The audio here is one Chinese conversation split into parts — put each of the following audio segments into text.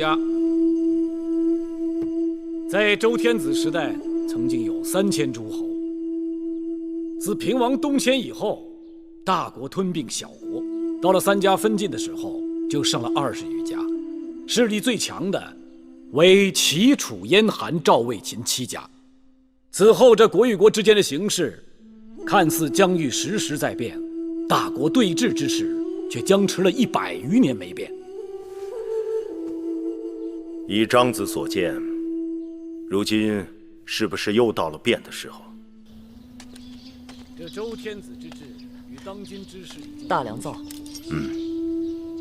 家，在周天子时代，曾经有3000诸侯。自平王东迁以后，大国吞并小国，到了3家分晋的时候，就剩了20余家。势力最强的为齐、楚、燕、韩、赵、魏、秦7家。此后，这国与国之间的形势，看似疆域时时在变，大国对峙之势却僵持了100余年没变。依张子所见，如今是不是又到了变的时候？这周天子之治与当今之事已经大良造，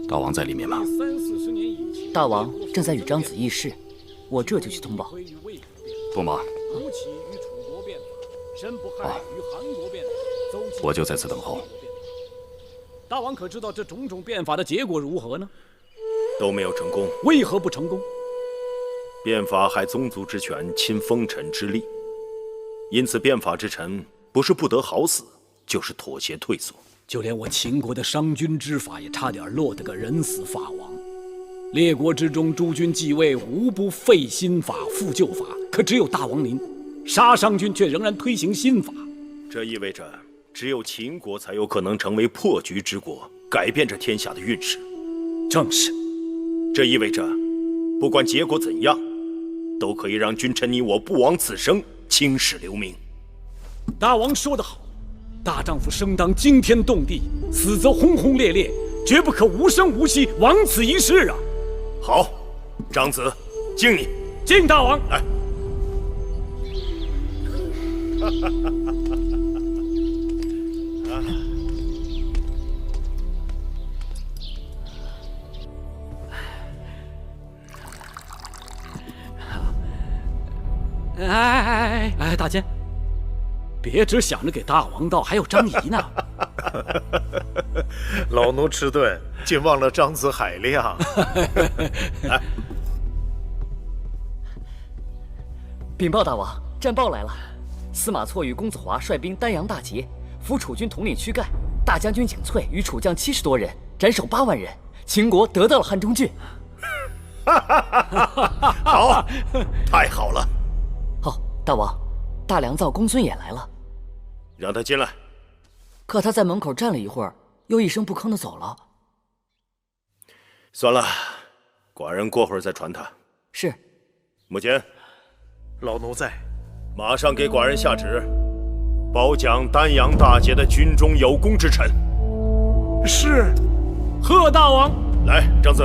大王在里面吗？30-40年以前，大王正在与张子议事，我这就去通报。不忙，吴起与楚国变法，申不害与韩国变法，邹忌我就在此等候。大王可知道这种种变法的结果如何呢？都没有成功。为何不成功？变法害宗族之权，侵封臣之利，因此变法之臣不是不得好死，就是妥协退缩。就连我秦国的商君之法也差点落得个人死法亡。列国之中，诸君继位无不废新法复旧法，可只有大王您杀商君却仍然推行新法。这意味着只有秦国才有可能成为破局之国，改变这天下的运势。正是。这意味着不管结果怎样，都可以让君臣你我不枉此生，青史留名。大王说得好，大丈夫生当惊天动地，死则轰轰烈烈，绝不可无声无息，枉此一世啊！好，张子，敬你。敬大王。来。哎，大坚，别只想着给大王倒，还有张仪呢。老奴迟钝，竟忘了张子海量。来，禀报大王，战报来了。司马错与公子华率兵丹阳大捷，俘楚军统领屈盖，大将军景翠与楚将70多人，斩首8万人。秦国得到了汉中郡。好，太好了。大王，大良造公孙衍来了，让他进来。可他在门口站了一会儿，又一声不吭地走了。算了，寡人过会儿再传他。是。母亲，老奴在。马上给寡人下旨，褒奖丹阳大捷的军中有功之臣。是。贺大王。来，张子。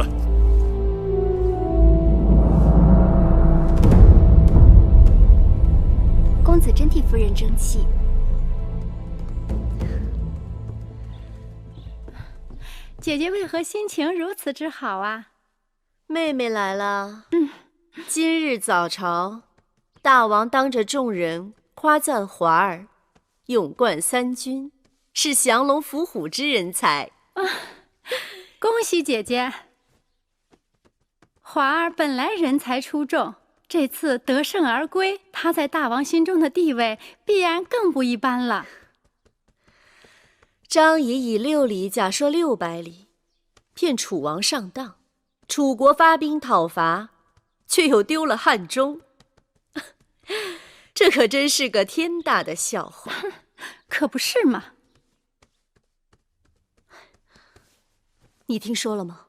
公子真替夫人争气。姐姐为何心情如此之好啊？妹妹来了。今日早朝，大王当着众人夸赞华儿勇冠3军，是降龙伏虎之人才。恭喜姐姐。华儿本来人才出众，这次得胜而归，他在大王心中的地位必然更不一般了。张仪以6里假说600里，骗楚王上当，楚国发兵讨伐，却又丢了汉中，这可真是个天大的笑话。可不是嘛。你听说了吗？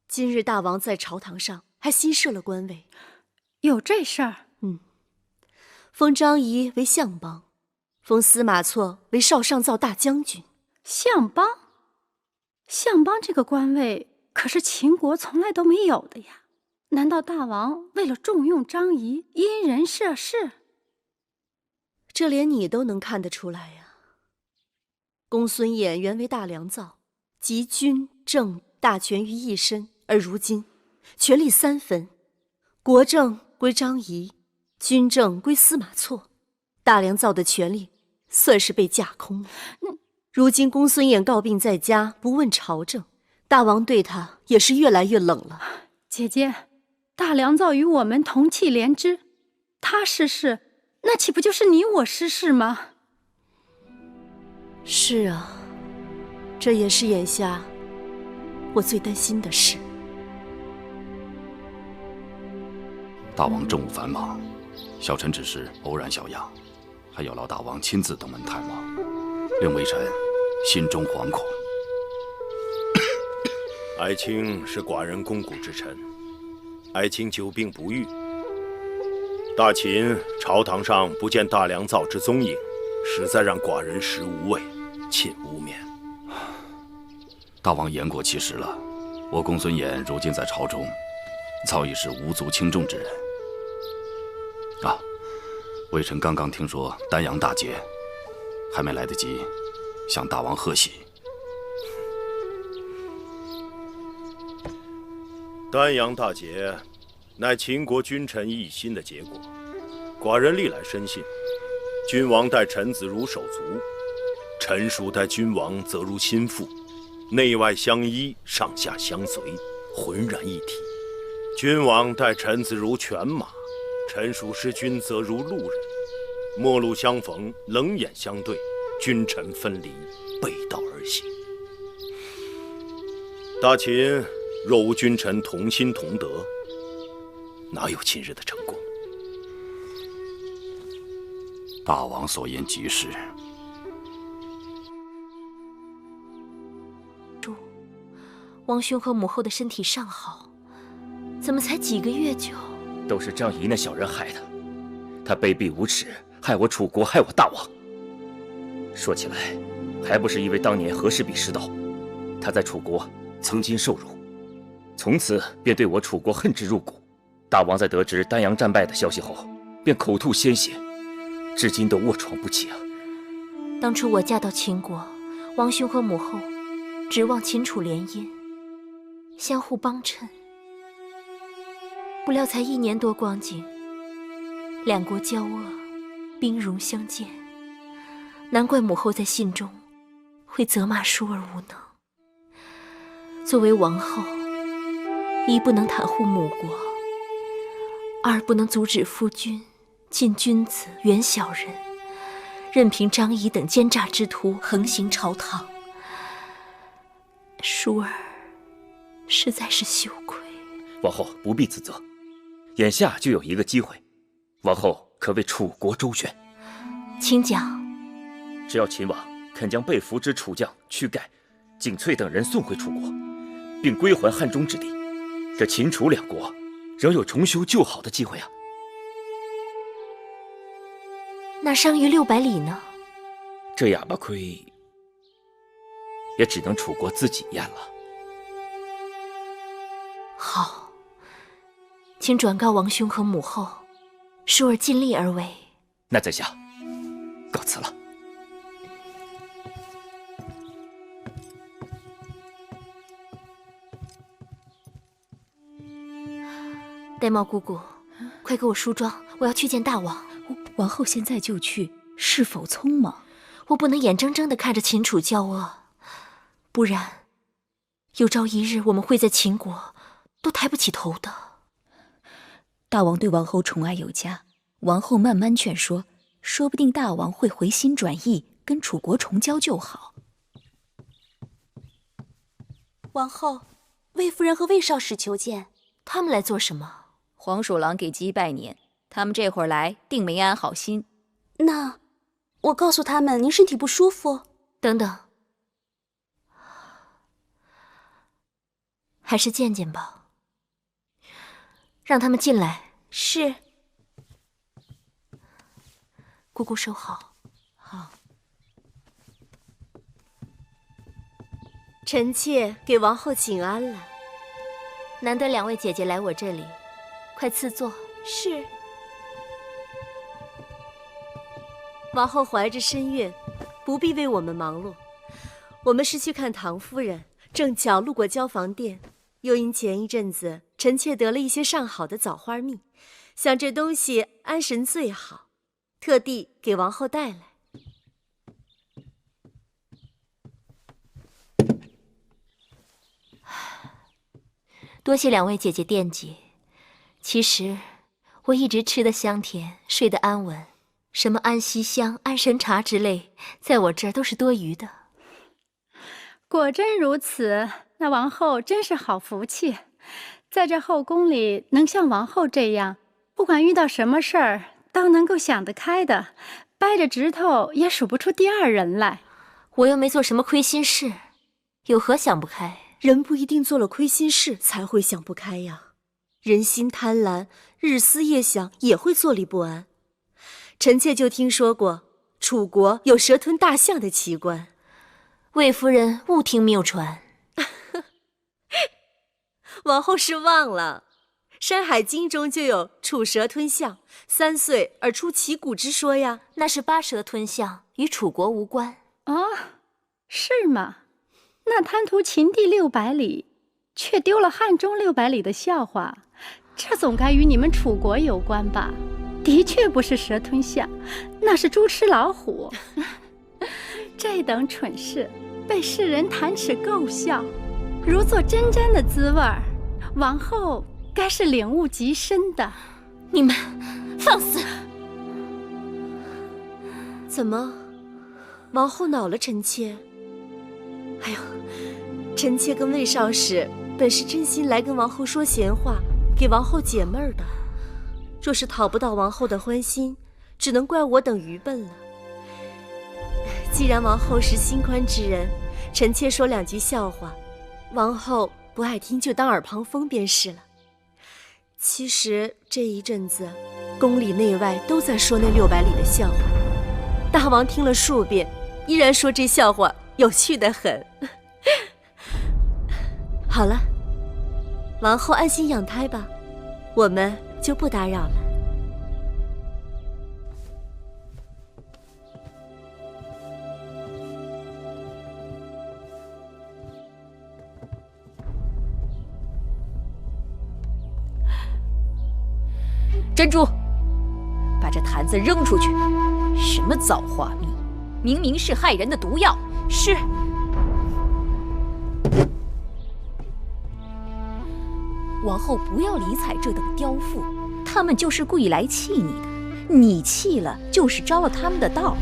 今日大王在朝堂上还新设了官位。有这事儿？封张仪为相邦，封司马错为少上造大将军。相邦？相邦这个官位可是秦国从来都没有的呀。难道大王为了重用张仪，因人设事？这连你都能看得出来呀。公孙衍原为大良造，集军政大权于一身，而如今权力3分，国政归张仪，军政归司马错，大良造的权力算是被架空了。如今公孙衍告病在家，不问朝政，大王对他也是越来越冷了。姐姐，大良造与我们同气连枝，他失势，那岂不就是你我失势吗？是啊，这也是眼下我最担心的事。大王政务繁忙，小臣只是偶然小恙，还有劳大王亲自登门探望，令微臣心中惶恐。爱卿是寡人肱骨之臣，爱卿久病不愈，大秦朝堂上不见大良造之踪影，实在让寡人食无味，寝无眠。大王言过其实了，我公孙衍如今在朝中，早已是无足轻重之人。啊，微臣刚刚听说丹阳大捷，还没来得及向大王贺喜。丹阳大捷，乃秦国君臣一心的结果。寡人历来深信，君王待臣子如手足，臣属待君王则如心腹，内外相依，上下相随，浑然一体。君王待臣子如犬马，臣属失君则如路人，陌路相逢，冷眼相对，君臣分离，背道而行。大秦若无君臣同心同德，哪有今日的成功？大王所言极是。王兄和母后的身体尚好，怎么才几个月就……都是张仪那小人害的，他卑鄙无耻，害我楚国，害我大王。说起来，还不是因为当年和氏璧失道，他在楚国曾经受辱，从此便对我楚国恨之入骨。大王在得知丹阳战败的消息后，便口吐鲜血，至今都卧床不起啊。当初我嫁到秦国，王兄和母后指望秦楚联姻，相互帮衬，不料才1年多光景，两国交恶，兵戎相见，难怪母后在信中会责骂舒儿无能。作为王后，一不能袒护母国，二不能阻止夫君近君子远小人，任凭张仪等奸诈之徒横行朝堂。舒儿实在是羞愧。王后不必自责，眼下就有一个机会，王后可为楚国周旋。请讲。只要秦王肯将被俘之楚将屈盖、景翠等人送回楚国，并归还汉中之地，这秦楚两国仍有重修旧好的机会啊。那伤于600里呢？这哑巴亏也只能楚国自己咽了。好，请转告王兄和母后，舒儿尽力而为。那在下告辞了。玳瑁姑姑，快给我梳妆，我要去见大王。王后现在就去，是否匆忙？我不能眼睁睁地看着秦楚交恶，不然有朝一日我们会在秦国都抬不起头的。大王对王后宠爱有加，王后慢慢劝说，说不定大王会回心转意，跟楚国重交旧好。王后，魏夫人和魏少使求见，他们来做什么？黄鼠狼给鸡拜年，他们这会儿来定没安好心。那我告诉他们您身体不舒服。等等，还是见见吧。让他们进来。是。姑姑收好。好。臣妾给王后请安了。难得2位姐姐来我这里，快赐座。是。王后怀着身孕，不必为我们忙碌。我们是去看唐夫人，正巧路过交房店，又因前一阵子臣妾得了一些上好的枣花蜜，想这东西安神最好，特地给王后带来。多谢2位姐姐惦记。其实我一直吃得香甜，睡得安稳，什么安息香、安神茶之类，在我这儿都是多余的。果真如此，那王后真是好福气，在这后宫里能像王后这样，不管遇到什么事儿，都能够想得开的，掰着指头也数不出第二人来。我又没做什么亏心事，有何想不开？人不一定做了亏心事才会想不开呀。人心贪婪，日思夜想，也会坐立不安。臣妾就听说过，楚国有蛇吞大象的奇观。魏夫人勿听谬传。王后是忘了，《山海经》中就有楚蛇吞象，3岁而出其骨之说呀。那是八蛇吞象，与楚国无关。哦，是吗？那贪图秦地600里，却丢了汉中600里的笑话，这总该与你们楚国有关吧？的确不是蛇吞象，那是猪吃老虎。这等蠢事被世人弹齿够笑，如坐针毡的滋味儿，王后该是领悟极深的。你们放肆！怎么，王后恼了臣妾？哎呦，臣妾跟魏少使本是真心来跟王后说闲话，给王后解闷儿的。若是讨不到王后的欢心，只能怪我等愚笨了。既然王后是心宽之人，臣妾说2句笑话，王后不爱听就当耳旁风便是了。其实这一阵子，宫里内外都在说那600里的笑话，大王听了数遍，依然说这笑话有趣得很。好了，王后安心养胎吧，我们就不打扰了。珍珠，把这坛子扔出去！什么造化蜜，明明是害人的毒药！是。王后不要理睬这等刁妇，他们就是故意来气你的，你气了就是招了他们的道。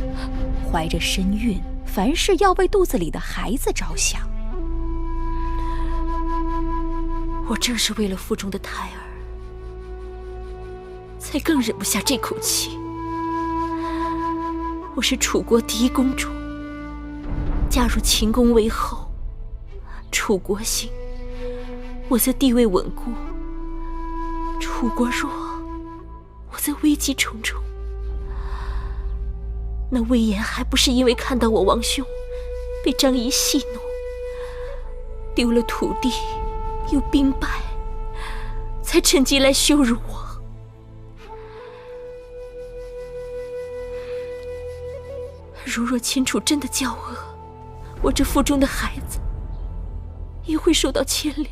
怀着身孕，凡事要为肚子里的孩子着想。我正是为了腹中的胎儿，才更忍不下这口气。我是楚国第1公主，嫁入秦宫为后，楚国兴，我则地位稳固；楚国弱，我则危机重重。那魏延还不是因为看到我王兄被张仪戏弄，丢了土地又兵败，才趁机来羞辱我。如若秦楚真的交恶，我这腹中的孩子也会受到牵连，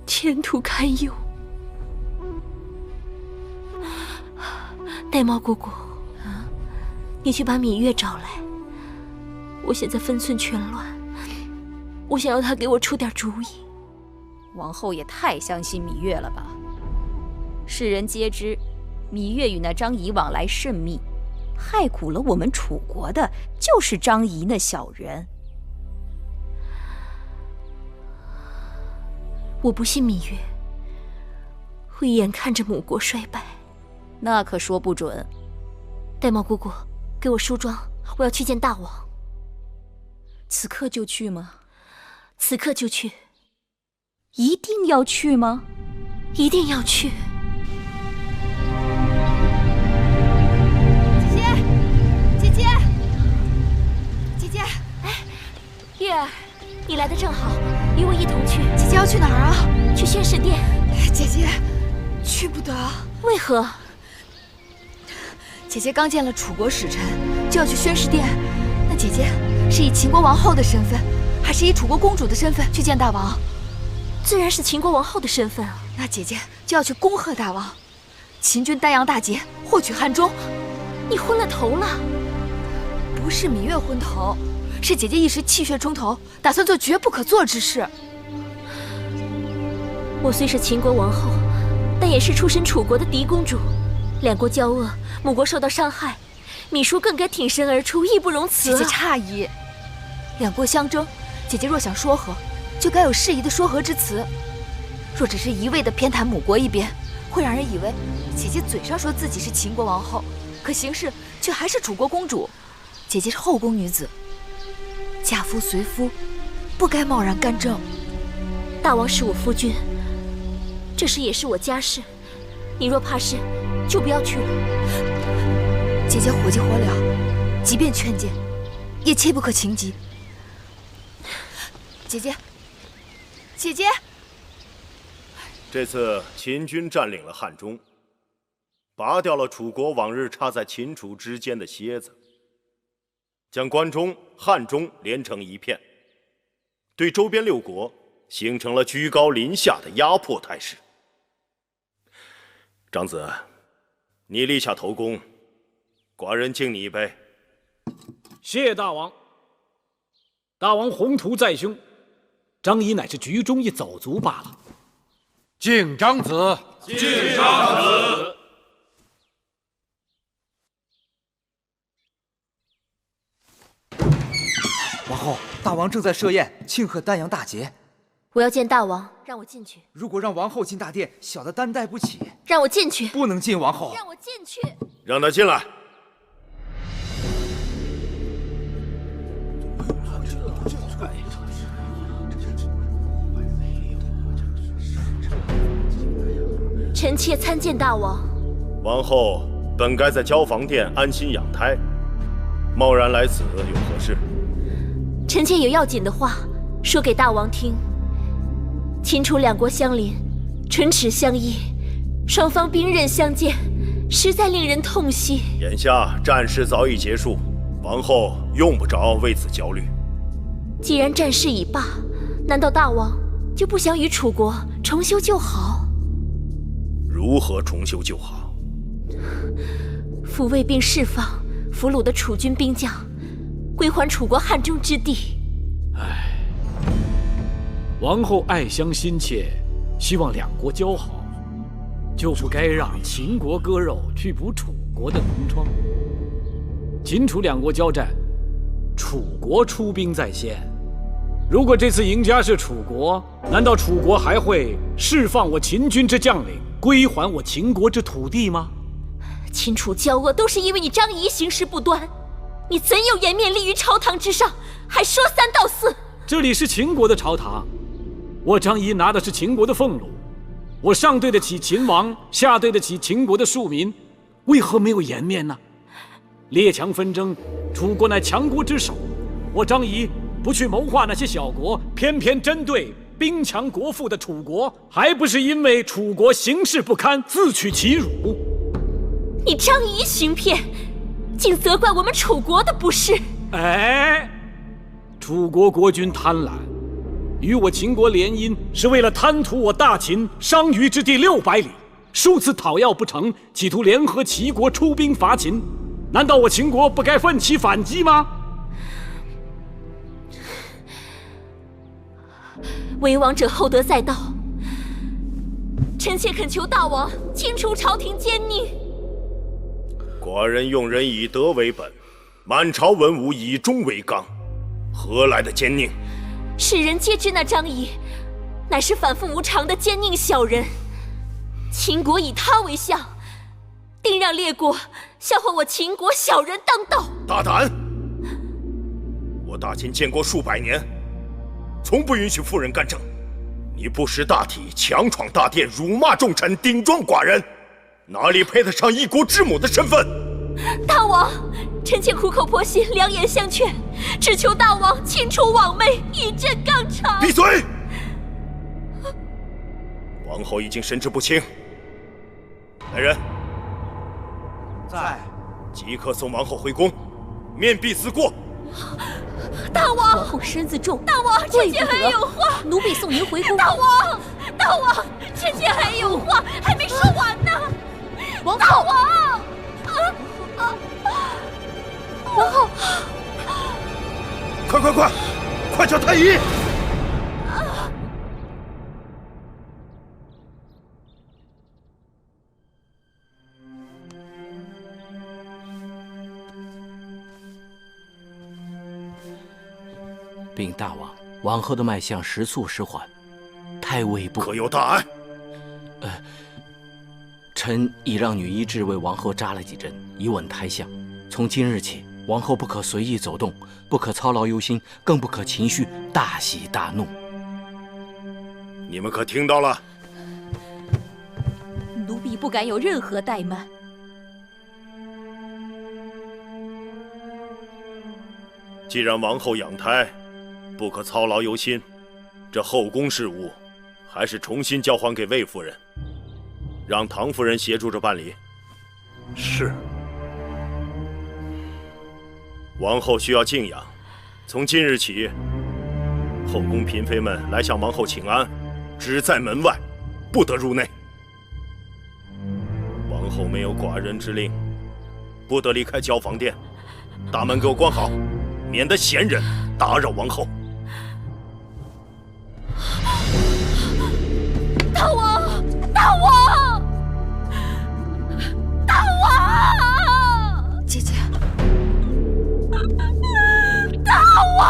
前途堪忧。玳瑁姑姑，你去把芈月找来。我现在分寸全乱，我想要她给我出点主意。王后也太相信芈月了吧？世人皆知，芈月与那张仪往来甚密，害苦了我们楚国的就是张仪那小人。我不信芈月会眼看着母国衰败，那可说不准。玳瑁姑姑，给我梳妆，我要去见大王。此刻就去吗？此刻就去。一定要去吗？一定要去。姐姐，哎，月儿，你来的正好，与我一同去。姐姐要去哪儿啊？去宣誓殿。姐姐，去不得。为何？姐姐刚见了楚国使臣，就要去宣誓殿。那姐姐是以秦国王后的身份，还是以楚国公主的身份去见大王？自然是秦国王后的身份啊。那姐姐就要去恭贺大王，秦军丹阳大捷，获取汉中。你昏了头了？不是芈月昏头，是姐姐一时气血冲头，打算做绝不可做之事。我虽是秦国王后，但也是出身楚国的嫡公主。两国交恶，母国受到伤害，芈叔更该挺身而出，义不容辞。姐姐诧异，两国相争，姐姐若想说和，就该有适宜的说和之词。若只是一味的偏袒母国一边，会让人以为姐姐嘴上说自己是秦国王后，可行事却还是楚国公主。姐姐是后宫女子，嫁夫随夫，不该贸然干政。大王是我夫君，这事也是我家事，你若怕事，就不要去了。姐姐火急火燎，即便劝谏，也切不可情急。姐姐，姐姐，这次秦军占领了汉中，拔掉了楚国往日插在秦楚之间的楔子，将关中、汉中连成一片，对周边六国形成了居高临下的压迫态势。长子，你立下头功，寡人敬你一杯。谢大王。大王宏图在胸，张仪乃是局中一走卒罢了。敬长子，敬长子。王后，大王正在设宴庆贺丹阳大捷。我要见大王，让我进去。如果让王后进大殿，小的担待不起。让我进去。不能进，王后。让我进去。让他进来。臣妾参见大王。王后本该在交房殿安心养胎，贸然来此有何事？臣妾有要紧的话说给大王听。秦楚两国相邻，唇齿相依，双方兵刃相见，实在令人痛惜。眼下战事早已结束，王后用不着为此焦虑。既然战事已罢，难道大王就不想与楚国重修旧好？如何重修旧好？抚慰并释放俘虏的楚军兵将，归还楚国汉中之地。唉，王后爱乡心切，希望两国交好，就不该让秦国割肉去补楚国的脓疮。秦楚两国交战，楚国出兵在先。如果这次赢家是楚国，难道楚国还会释放我秦军之将领，归还我秦国之土地吗？秦楚交恶都是因为你张仪行事不端，你怎有颜面立于朝堂之上，还说三道四？这里是秦国的朝堂，我张仪拿的是秦国的俸禄，我上对得起秦王，下对得起秦国的庶民，为何没有颜面呢？列强纷争，楚国乃强国之首，我张仪不去谋划那些小国，偏偏针对兵强国富的楚国，还不是因为楚国行事不堪，自取其辱？你张仪行骗，竟责怪我们楚国的不是。哎，楚国国君贪婪，与我秦国联姻，是为了贪图我大秦商於之地600里，数次讨要不成，企图联合齐国出兵伐秦。难道我秦国不该奋起反击吗？为王者厚德载道，臣妾恳求大王清除朝廷奸佞。寡人用人以德为本，满朝文武以忠为纲，何来的奸佞？世人皆知那张仪乃是反复无常的奸佞小人，秦国以他为相，定让列国笑话我秦国小人当道。大胆！我大秦建国数百年，从不允许妇人干政。你不识大体，强闯大殿，辱骂重臣，顶撞寡人，哪里配得上一国之母的身份？大王，臣妾苦口婆心，良言相劝，只求大王清除罔媚，以振纲常。闭嘴！王后已经神志不清，来人，在，即刻送王后回宫，面壁思过。大王，王后身子重，大王，臣妾还有话，奴婢送您回宫。大王，大王，臣妾还有话还没说完呢。王后，大王，王后，快叫太医！禀大王，王后的脉象时速时缓，太太尉不可有大碍？臣已让女医治为王后扎了几针，以稳胎相。从今日起，王后不可随意走动，不可操劳忧心，更不可情绪大喜大怒。你们可听到了？奴婢不敢有任何怠慢。既然王后养胎，不可操劳忧心，这后宫事务还是重新交还给魏夫人，让唐夫人协助着办理。是。王后需要静养，从今日起，后宫嫔妃们来向王后请安，只在门外，不得入内。王后没有寡人之令，不得离开交房殿，大门给我关好，免得闲人打扰王后。大王，大王，大王！姐姐，大王！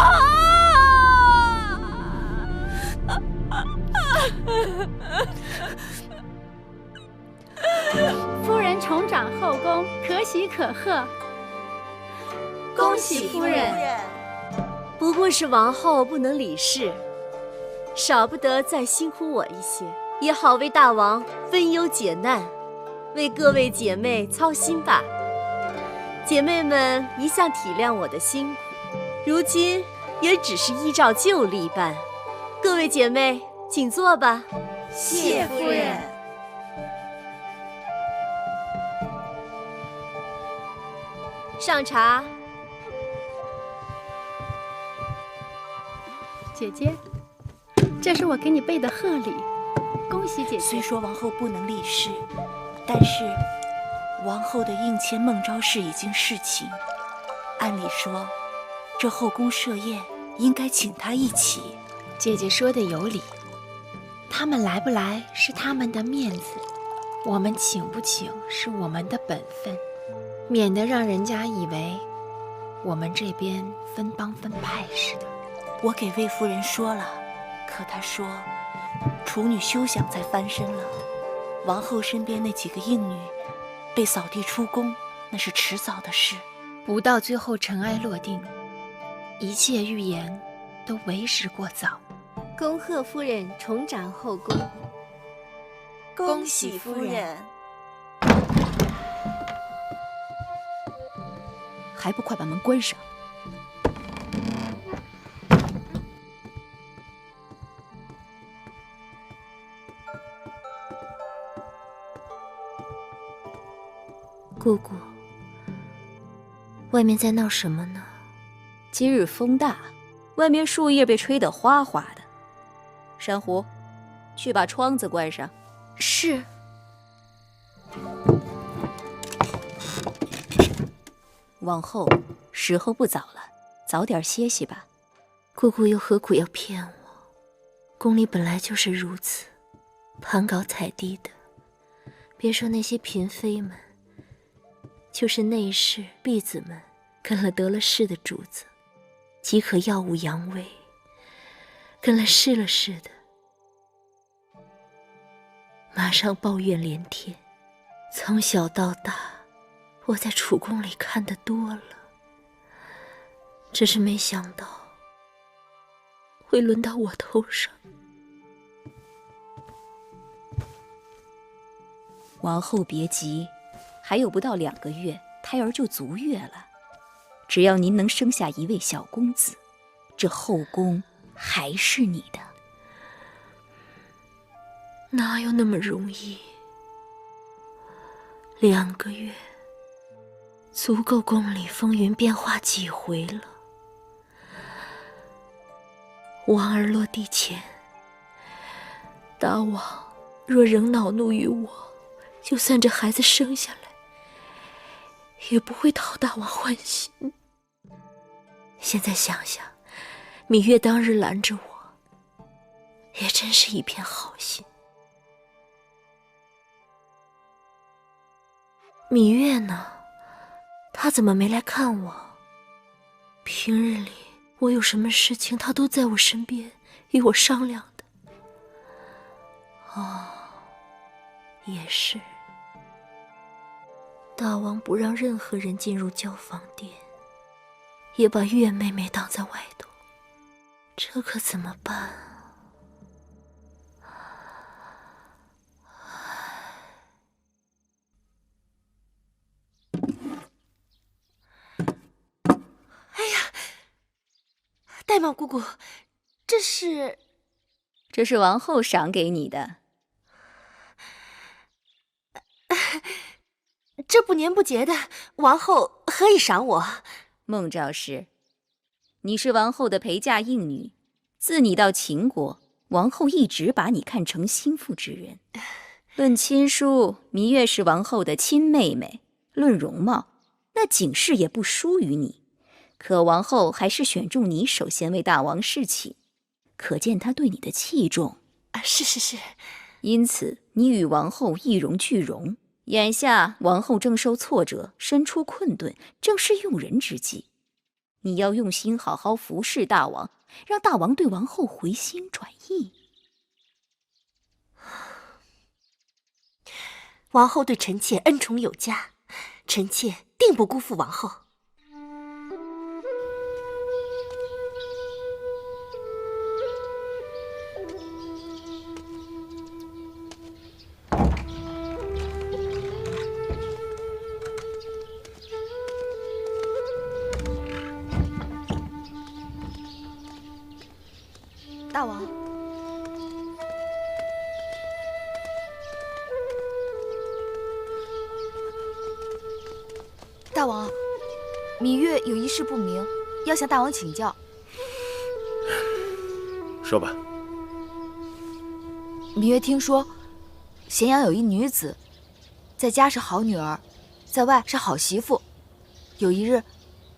夫人重掌后宫，可喜可贺。恭喜夫人！不过是王后不能理事，少不得再辛苦我一些，也好为大王分忧解难，为各位姐妹操心吧。姐妹们一向体谅我的辛苦，如今也只是依照旧例办。各位姐妹，请坐吧。谢夫人。上茶。姐姐，这是我给你备的贺礼，恭喜姐姐。虽说王后不能立誓，但是王后的应签孟昭氏已经侍寝，按理说，这后宫设宴应该请她一起。姐姐说的有理，他们来不来是他们的面子，我们请不请是我们的本分，免得让人家以为我们这边分帮分派似的。我给魏夫人说了，可她说处女休想再翻身了。王后身边那几个应女被扫地出宫，那是迟早的事。不到最后尘埃落定，一切预言都为时过早。恭贺夫人重掌后宫。恭喜夫人。还不快把门关上！姑姑，外面在闹什么呢？今日风大，外面树叶被吹得哗哗的。珊瑚，去把窗子关上。是。往后时候不早了，早点歇息吧。姑姑又何苦要骗我？宫里本来就是如此，盘高踩低的。别说那些嫔妃们，就是内侍婢子们，跟了得了势的主子，即可耀武扬威；跟了失了势的，马上抱怨连天。从小到大，我在储宫里看得多了，只是没想到会轮到我头上。王后别急，还有不到2个月，胎儿就足月了。只要您能生下一位小公子，这后宫还是你的。哪有那么容易？2个月足够宫里风云变化几回了。王儿落地前，大王若仍恼怒于我，就算这孩子生下来，也不会讨大王欢心。现在想想，芈月当日拦着我，也真是一片好心。芈月呢？她怎么没来看我？平日里我有什么事情，她都在我身边与我商量的。哦，也是。大王不让任何人进入教坊殿，也把月妹妹挡在外头，这可怎么办啊？哎呀，玳瑁姑姑，这是王后赏给你的。这不年不节的，王后何以赏我？孟昭氏，你是王后的陪嫁应女，自你到秦国，王后一直把你看成心腹之人。论亲疏，芈月是王后的亲妹妹；论容貌，那景氏也不输于你。可王后还是选中你首先为大王侍寝，可见她对你的器重。是。因此，你与王后一荣俱荣。眼下王后正受挫折，身处困顿，正是用人之际。你要用心好好服侍大王，让大王对王后回心转意。王后对臣妾恩宠有加，臣妾定不辜负王后。大王，大王，芈月有一事不明，要向大王请教。说吧。芈月听说，咸阳有一女子，在家是好女儿，在外是好媳妇。有一日，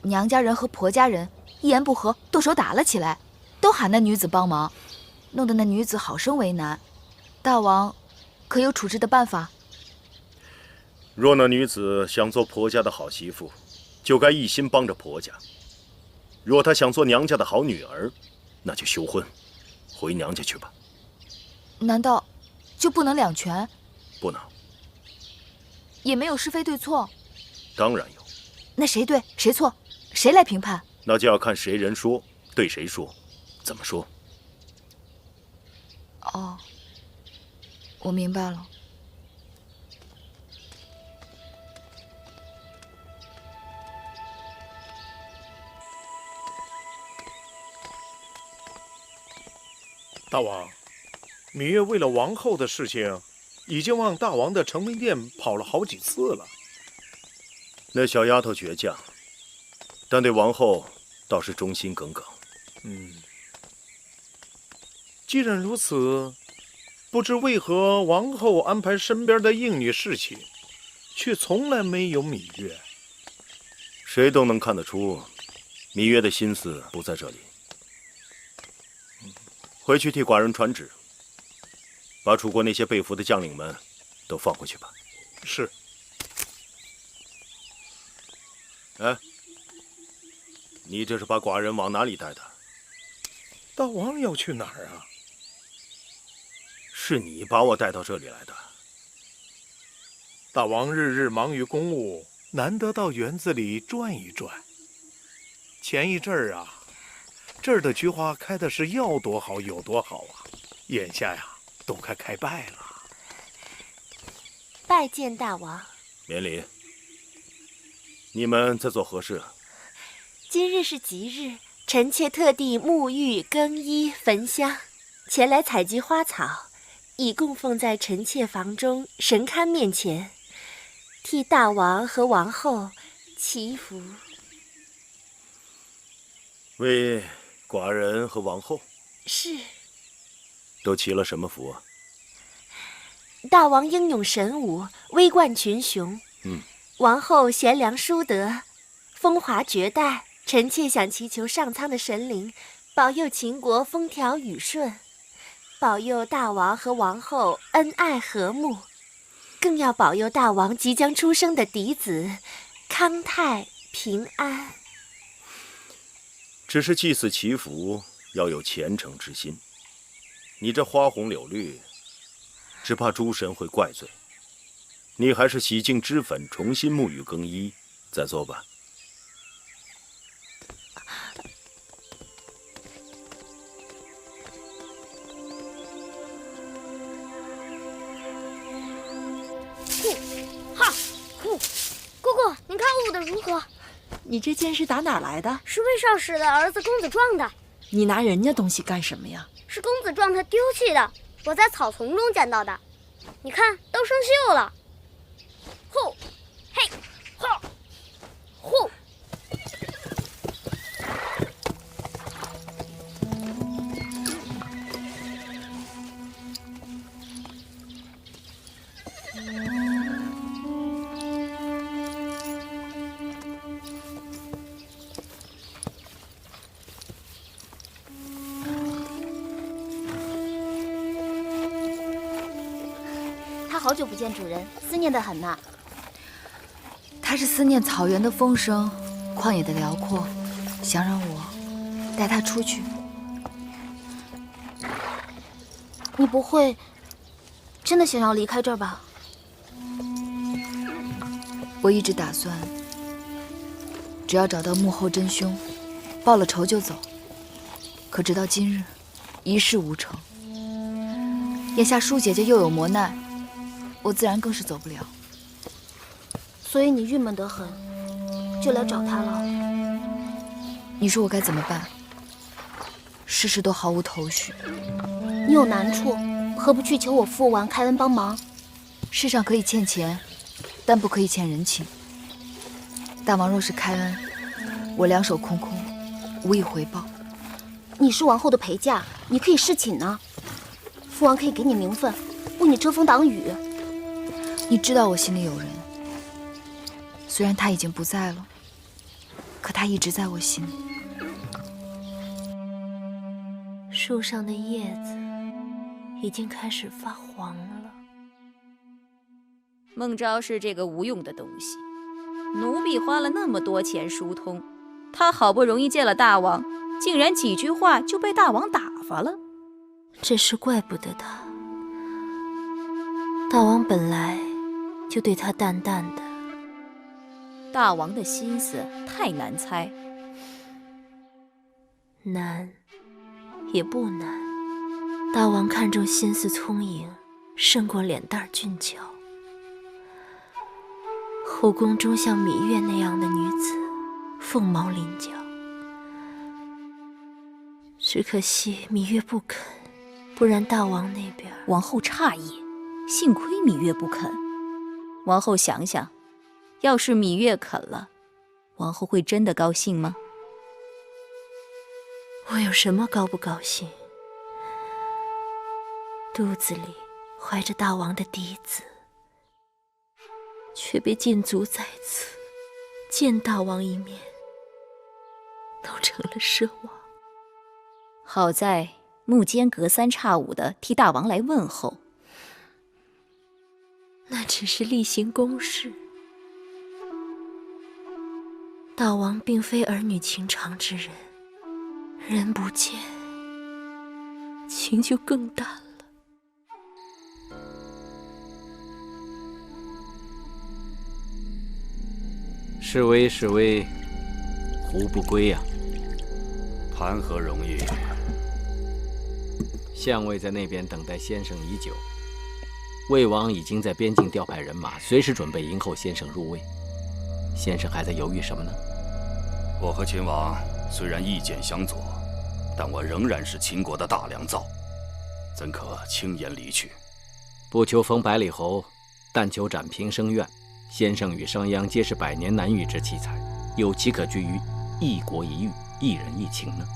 娘家人和婆家人一言不合，动手打了起来。都喊那女子帮忙，弄得那女子好生为难。大王，可有处置的办法？若那女子想做婆家的好媳妇，就该一心帮着婆家；若她想做娘家的好女儿，那就休婚，回娘家去吧。难道就不能两全？不能。也没有是非对错？当然有。那谁对谁错，谁来评判？那就要看谁人说对谁说。怎么说？哦，我明白了。大王，芈月为了王后的事情，已经往大王的承明殿跑了好几次了。那小丫头倔强，但对王后倒是忠心耿耿。既然如此，不知为何王后安排身边的应女侍寝，却从来没有芈月。谁都能看得出，芈月的心思不在这里。回去替寡人传旨，把楚国那些被俘的将领们都放回去吧。是。哎，你这是把寡人往哪里带的？大王要去哪儿啊？是你把我带到这里来的。大王日日忙于公务，难得到园子里转一转。前一阵儿啊，这儿的菊花开的是要多好有多好啊，眼下呀都快开败了。拜见大王。免礼。你们在做何事？今日是吉日，臣妾特地沐浴更衣焚香，前来采集花草，以供奉在臣妾房中神龛面前，替大王和王后祈福。为寡人和王后？是。都祈了什么福啊？大王英勇神武，威冠群雄。王后贤良淑德，风华绝代。臣妾想祈求上苍的神灵，保佑秦国风调雨顺，保佑大王和王后恩爱和睦，更要保佑大王即将出生的嫡子康泰平安。只是祭祀祈福要有虔诚之心，你这花红柳绿，只怕诸神会怪罪。你还是洗净脂粉，重新沐浴更衣，再做吧。姑姑，您看我舞的如何？你这剑是打哪儿来的？是魏少使的儿子公子撞的。你拿人家东西干什么呀？是公子撞他丢弃的，我在草丛中捡到的。你看，都生锈了。呼，嘿，吼，呼。好久不见主人，思念得很呐。他是思念草原的风声，旷野的辽阔，想让我带他出去。你不会真的想要离开这儿吧？我一直打算，只要找到幕后真凶，报了仇就走。可直到今日，一事无成。眼下舒姐姐又有磨难。我自然更是走不了，所以你郁闷得很，就来找他了。你说我该怎么办？事事都毫无头绪。你有难处，何不去求我父王开恩帮忙？世上可以欠钱，但不可以欠人情。大王若是开恩，我两手空空，无以回报。你是王后的陪嫁，你可以侍寝呢。父王可以给你名分，为你遮风挡雨。你知道我心里有人，虽然他已经不在了，可他一直在我心里。树上的叶子已经开始发黄了。孟昭是这个无用的东西，奴婢花了那么多钱疏通，他好不容易见了大王，竟然几句话就被大王打发了。这是怪不得他，大王本来就对他淡淡的。大王的心思太难猜，难也不难。大王看重心思聪颖，胜过脸蛋俊俏。后宫中像芈月那样的女子，凤毛麟角。只可惜芈月不肯，不然大王那边……王后诧异，幸亏芈月不肯。王后想想，要是芈月肯了，王后会真的高兴吗？我有什么高不高兴？肚子里怀着大王的嫡子，却被禁足在此，见大王一面，都成了奢望。好在幕间隔三差五的替大王来问候。那只是例行公事。大王并非儿女情长之人，人不见，情就更淡了。示威示威，胡不归呀？谈何容易？相位在那边等待先生已久。魏王已经在边境调派人马，随时准备迎候先生入魏。先生还在犹豫什么呢？我和秦王虽然意见相左，但我仍然是秦国的大良造，怎可轻言离去？不求封百里侯，但求展平生怨。先生与商鞅皆是百年难遇之奇才，有其可居于一国一域、一人一情呢？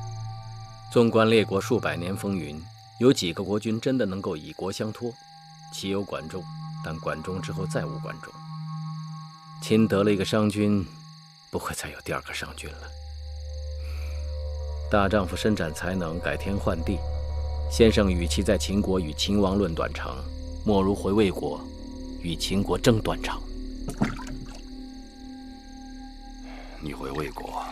纵观列国数百年风云，有几个国君真的能够以国相托？其有管仲，但管仲之后再无管仲。秦得了一个商君，不会再有第二个商君了。大丈夫伸展才能，改天换地。先生与其在秦国与秦王论短长，莫如回魏国，与秦国争短长。你回魏国，